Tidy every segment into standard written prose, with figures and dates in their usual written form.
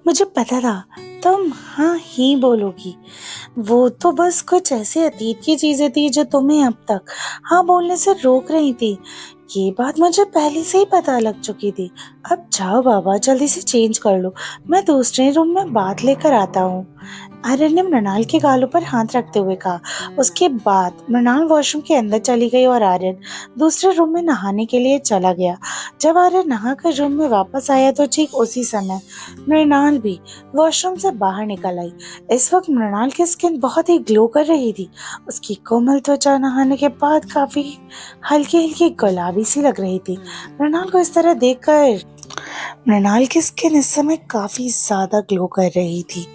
मुझे पता था तुम हाँ ही बोलोगी। वो तो बस कुछ ऐसे अतीत की चीजें थी जो तुम्हें अब तक हाँ बोलने से रोक रही थी। ये बात मुझे पहले से ही पता लग चुकी थी। अब जाओ बाबा, जल्दी से चेंज कर लो। मैं दूसरे रूम में बात लेकर आता हूँ। आर्यन ने मृणाल के गालों पर हाथ रखते हुए कहा। उसके बाद मृणाल वॉशरूम के अंदर चली गई और आर्यन दूसरे रूम में नहाने के लिए चला गया। जब आर्यन नहाकर रूम में वापस आया तो ठीक उसी समय मृणाल भी वॉशरूम से बाहर निकल आई। इस वक्त मृणाल की स्किन बहुत ही ग्लो कर रही थी। उसकी कोमल त्वचा नहाने के बाद काफी हल्की हल्की गुलाबी सी लग रही थी। मृणाल को इस तरह देखकर मृणाल की स्किन इस समय काफी ज्यादा ग्लो कर रही थी।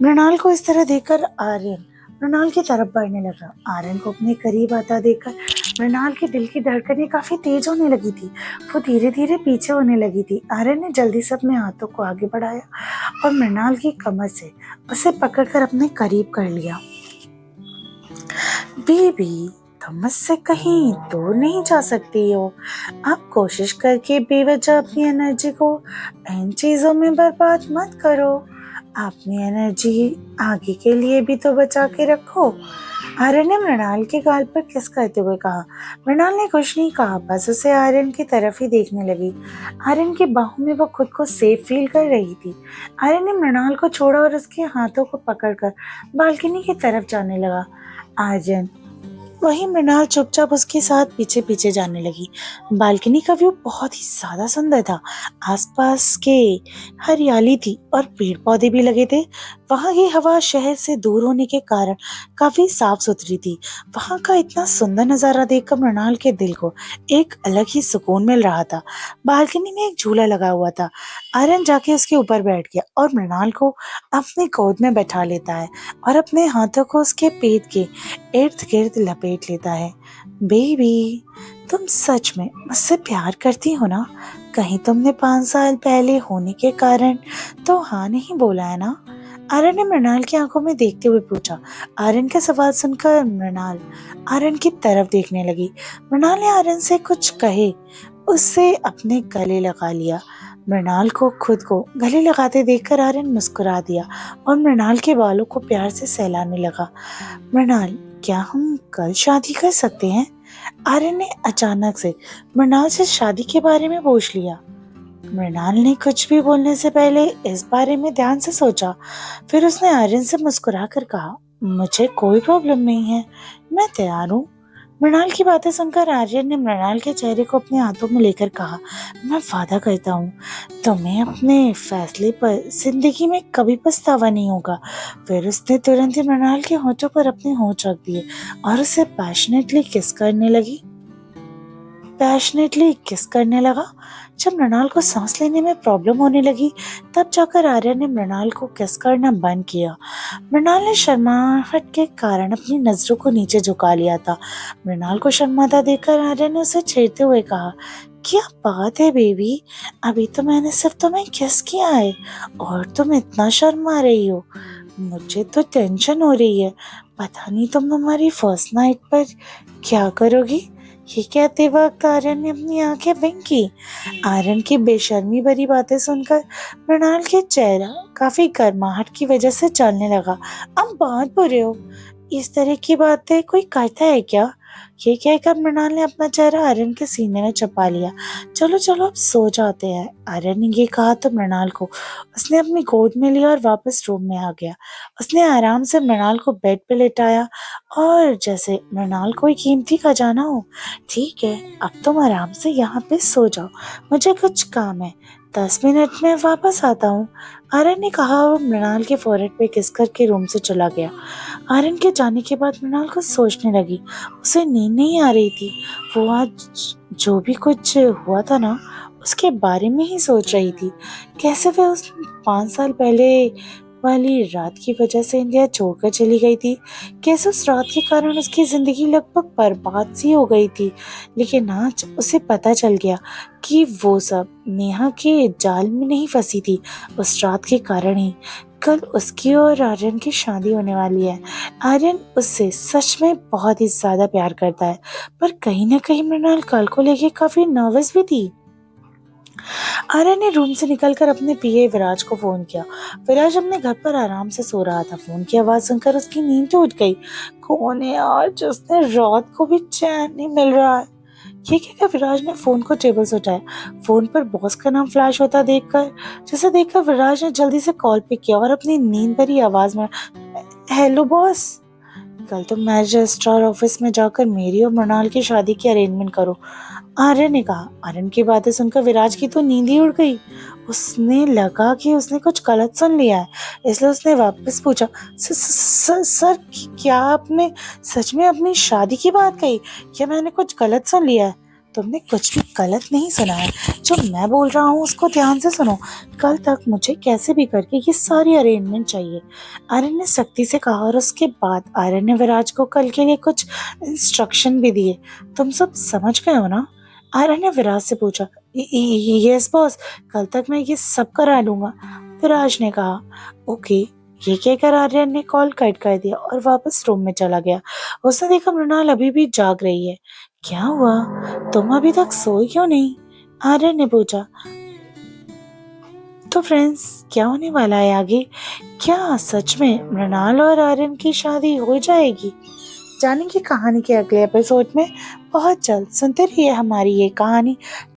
मृणाल को इस तरह देखकर आर्यन मृणाल की तरफ बढ़ने लगा। आर्यन को अपने करीब आता देखकर मृणाल के दिल की धड़कनें काफी तेज होने लगी थी। वो धीरे धीरे पीछे होने लगी थी। आर्यन ने जल्दी से अपने हाथों को आगे बढ़ाया और मृणाल की कमर से उसे पकड़कर अपने करीब कर लिया। बेबी, तुम मुझसे कहीं दूर नहीं जा सकती हो। आप कोशिश करके बेवजह अपनी एनर्जी को इन चीजों में बर्बाद मत करो। अपनी एनर्जी आगे के लिए भी तो बचा के रखो। आर्यन ने मृणाल के गाल पर किस करते हुए कहा। मृणाल ने कुछ नहीं कहा, बस उसे आर्यन की तरफ ही देखने लगी। आर्यन की बाहों में वो खुद को सेफ फील कर रही थी। आर्यन ने मृणाल को छोड़ा और उसके हाथों को पकड़कर बालकनी की तरफ जाने लगा। आर्यन वही मृणाल चुपचाप उसके साथ पीछे पीछे जाने लगी। बालकनी का व्यू बहुत ही ज्यादा सुंदर था। आसपास के हरियाली थी और पेड़ पौधे भी लगे थे। वहां की हवा शहर से दूर होने के कारण काफी साफ सुथरी थी। वहां का इतना सुंदर नजारा देखकर मृणाल के दिल को एक अलग ही सुकून मिल रहा था। बालकनी में एक झूला लगा हुआ था। आर्यन जाके उसके ऊपर बैठ गया और मृणाल को अपनी गोद में बैठा लेता है और अपने हाथों को उसके पेट के इर्द गिर्द लपेट लेता है। बेबी, तुम सच में मुझसे प्यार करती हो ना? कहीं तुमने 5 साल पहले होने के कारण तो हाँ नहीं बोला है ना? आर्यन ने मृणाल की आंखों में देखते हुए पूछा। आर्यन का सवाल सुनकर मृणाल आर्यन की तरफ देखने लगी। मृणाल ने आर्यन से कुछ कहे उससे अपने गले लगा लिया। मृणाल को खुद को गले लगाते देखकर आर्यन मुस्कुरा दिया और मृणाल के बालों को प्यार से सहलाने लगा। मृणाल, क्या हम कल शादी कर सकते हैं? आर्यन ने अचानक से मृणाल से शादी के बारे में पूछ लिया। मृणाल ने कुछ भी बोलने से पहले इस बारे में ध्यान से सोचा। फिर उसने आर्यन से मुस्कुरा कर कहा, मुझे कोई प्रॉब्लम नहीं है, मैं तैयार हूँ। मृणाल की बातें सुनकर आर्यन ने मृणाल के चेहरे को अपने हाथों में लेकर कहा, मैं वादा करता हूँ तुम्हें अपने फैसले पर जिंदगी में कभी पछतावा नहीं होगा। फिर उसने तुरंत ही मृणाल के होठों पर अपने होंठ रख दिए और उसे पैशनेटली किस करने लगा। जब मृणाल को सांस लेने में प्रॉब्लम होने लगी तब जाकर आर्यन ने मृणाल को किस करना बंद किया। मृणाल ने शर्माहट के कारण अपनी नजरों को नीचे झुका लिया था। मृणाल को शर्माता देखकर आर्यन ने उसे छेड़ते हुए कहा, क्या बात है बेबी, अभी तो मैंने सिर्फ तुम्हें किस किया है और तुम इतना शर्मा रही हो। मुझे तो टेंशन हो रही है, पता नहीं तुम हमारी फर्स्ट नाइट पर क्या करोगी। ये कहते वक्त आर्यन ने अपनी आंखें बंद की। आर्यन की बेशर्मी भरी बातें सुनकर मृणाल के चेहरा काफी गर्माहट की वजह से चलने लगा। अब बहुत बुरे हो, इस तरह की बातें कोई करता है क्या? ये कहकर मृणाल ने अपना चेहरा आर्यन के सीने में छुपा लिया। चलो चलो अब सो जाते हैं। आर्यन ने ये कहा तो मृणाल को उसने अपनी गोद में लिया और वापस रूम में आ गया। उसने आराम से मृणाल को बेड पे लेटाया और जैसे मृणाल कोई कीमती खजाना हो। ठीक है, अब तुम आराम से यहाँ पे सो जाओ, मुझे कुछ काम है, 10 मिनट में वापस आता हूँ। आर्यन ने कहा और मृणाल के फोrehead पे किस करके रूम से चला गया। आर्यन के जाने के बाद मृणाल कुछ सोचने लगी। उसे नींद नहीं आ रही थी। वो आज जो भी कुछ हुआ था ना उसके बारे में ही सोच रही थी। कैसे वह उस 5 साल पहले वाली रात की वजह से इंडिया छोड़कर चली गई थी। कैसे उस रात के कारण उसकी जिंदगी लगभग बर्बाद सी हो गई थी। लेकिन आज उसे पता चल गया कि वो सब नेहा के जाल में नहीं फंसी थी, उस रात के कारण ही। कल उसकी और आर्यन की शादी होने वाली है। आर्यन उससे सच में बहुत ही ज्यादा प्यार करता है, पर कहीं ना कहीं मृणाल कल को लेके काफी नर्वस भी थी। आर्यन ने रूम से निकलकर अपने पीए विराज को फोन किया। विराज अपने घर पर आराम से सो रहा था। फोन की आवाज सुनकर उसकी नींद टूट गई। कौन है यार जिसने रात को भी चैन नहीं मिल रहा है? ये कहकर विराज ने फोन को टेबल से उठाया। फोन पर बॉस का नाम फ्लैश होता देखकर विराज ने जल्दी से कॉल पिक किया और अपनी नींद भरी आवाज में, हेलो बॉस, कल तुम मैच रजिस्ट्रार ऑफिस में जाकर मेरी और मृणाल की शादी की अरेंजमेंट करो, आर्यन ने कहा। आर्यन की बातें सुनकर विराज की तो नींद ही उड़ गई। उसने लगा कि उसने कुछ गलत सुन लिया है, इसलिए उसने वापस पूछा, सर क्या आपने सच में अपनी शादी की बात कही? क्या मैंने कुछ गलत सुन लिया है? तुमने कुछ भी गलत नहीं सुना है। जो मैं बोल रहा हूँ उसको ध्यान से सुनो। कल तक मुझे कैसे भी करके ये सारी अरेंजमेंट चाहिए, आर्यन ने सख्ती से कहा। और उसके बाद आर्यन ने विराज को कल के लिए कुछ इंस्ट्रक्शन भी दिए। तुम सब समझ गए हो ना? आर्यन ने विराज से पूछा। यस बॉस, कल तक मैं ये सब करा लूंगा, विराज ने कहा। ओके, ये कहकर आर्यन ने कॉल कट कर दिया और वापस रूम में चला गया। उसने देखा मृणाल अभी भी जाग रही है। क्या हुआ, तुम अभी तक सोई क्यों नहीं? आर्यन ने पूछा। तो फ्रेंड्स, क्या होने वाला है आगे? क्या सच में मृणाल और आर्यन की शादी हो जाएगी? जानेंगे कहानी के अगले एपिसोड में बहुत जल्द। सुनते रहिए हमारी ये कहानी।